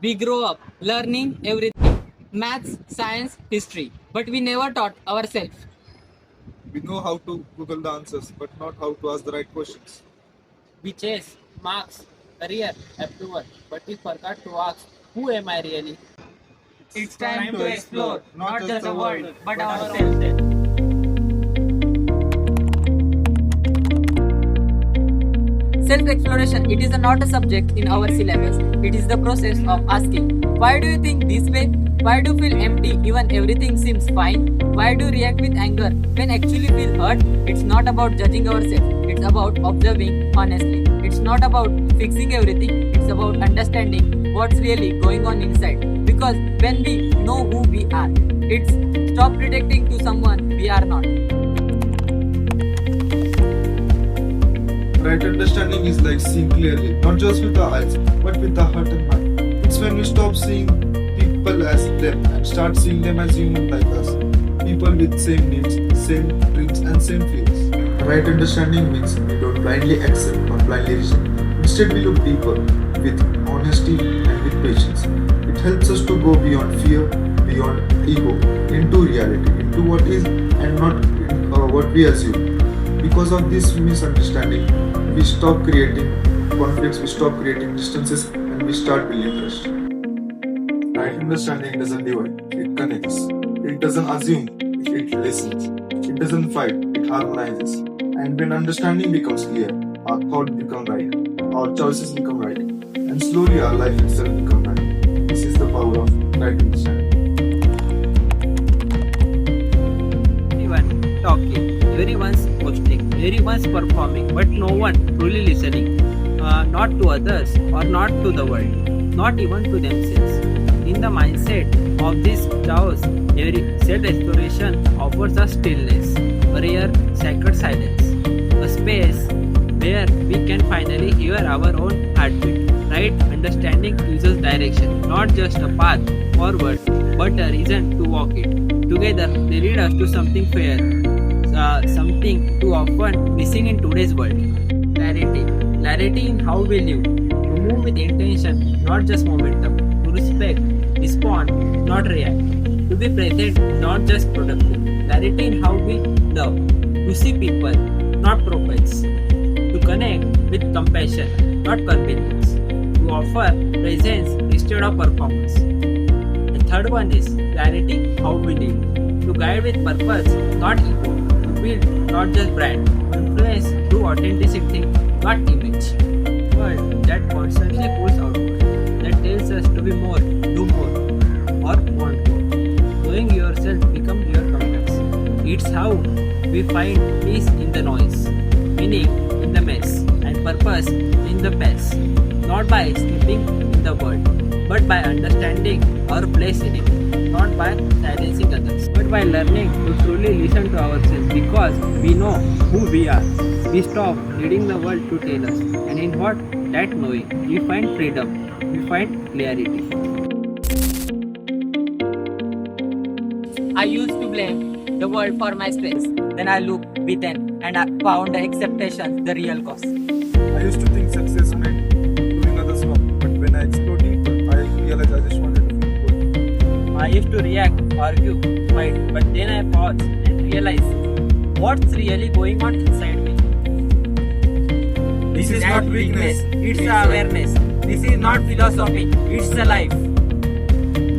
We grow up learning everything maths, science, history, but we never taught ourselves. We know how to Google the answers, but not how to ask the right questions. We chase marks, career, approval, but we forgot to ask, who am I really? It's time to explore not just the world but ourselves. Self-exploration, it is not a subject in our syllabus. It is the process of asking, why do you think this way? Why do you feel empty even everything seems fine? Why do you react with anger when actually feel hurt? It's not about judging ourselves. It's about observing honestly. It's not about fixing everything. It's about understanding what's really going on inside. Because when we know who we are, it's stop predicting to someone we are not. Right understanding is like seeing clearly, not just with the eyes, but with the heart and mind. It's when we stop seeing people as them and start seeing them as human like us. People with same needs, same dreams, and same fears. Right understanding means we don't blindly accept or blindly reject. Instead, we look deeper with honesty and with patience. It helps us to go beyond fear, beyond ego, into reality, into what is and not what we assume. Because of this misunderstanding, we stop creating conflicts, we stop creating distances, and we start building trust. Right understanding doesn't divide, it connects. It doesn't assume, it listens. It doesn't fight, it harmonizes. And when understanding becomes clear, our thoughts become right, our choices become right, and slowly our life itself becomes right. This is the power of right understanding. Everyone talking, everyone's posting, everyone's performing, but no one truly listening. Not to others or not to the world, not even to themselves. In the mindset of this chaos, every self-exploration offers us stillness, a rare sacred silence, a space where we can finally hear our own heartbeat. Right understanding gives us direction, not just a path forward, but a reason to walk it. Together, they lead us to something fair, something too often missing in today's world. Clarity. Clarity in how we live. To move with intention, not just momentum. To respect, respond, not react. To be present, not just productive. Clarity in how we love. To see people, not prophets. To connect with compassion, not convenience. To offer presence instead of performance. The third one is clarity how we live. To guide with purpose, not ego. To build, not just brand. To influence through authenticity, not image. A world that constantly pulls outward, that tells us to be more, do more, or want more. Knowing yourself becomes your compass. It's how we find peace in the noise, meaning in the mess, and purpose in the mess. Not by escaping in the world, but by understanding our place in it, not by silencing others, but by learning to truly listen to ourselves because we know who we are. We stop needing the world to tell us, and in what that knowing, we find freedom, we find clarity. I used to blame the world for my stress. Then I looked within and I found the acceptation, the real cause. I used to think success meant doing others wrong, but when I explored deeper, I realized I just wanted to feel good. I used to react, argue, fight, but then I paused and realized what's really going on inside me. This is not weakness, it's awareness. This is not philosophy, it's a life.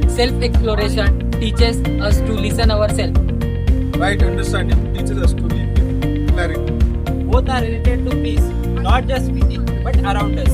Self-exploration teaches us to listen ourselves. Right understanding teaches us to live with clarity. Both are related to peace, not just within, but around us.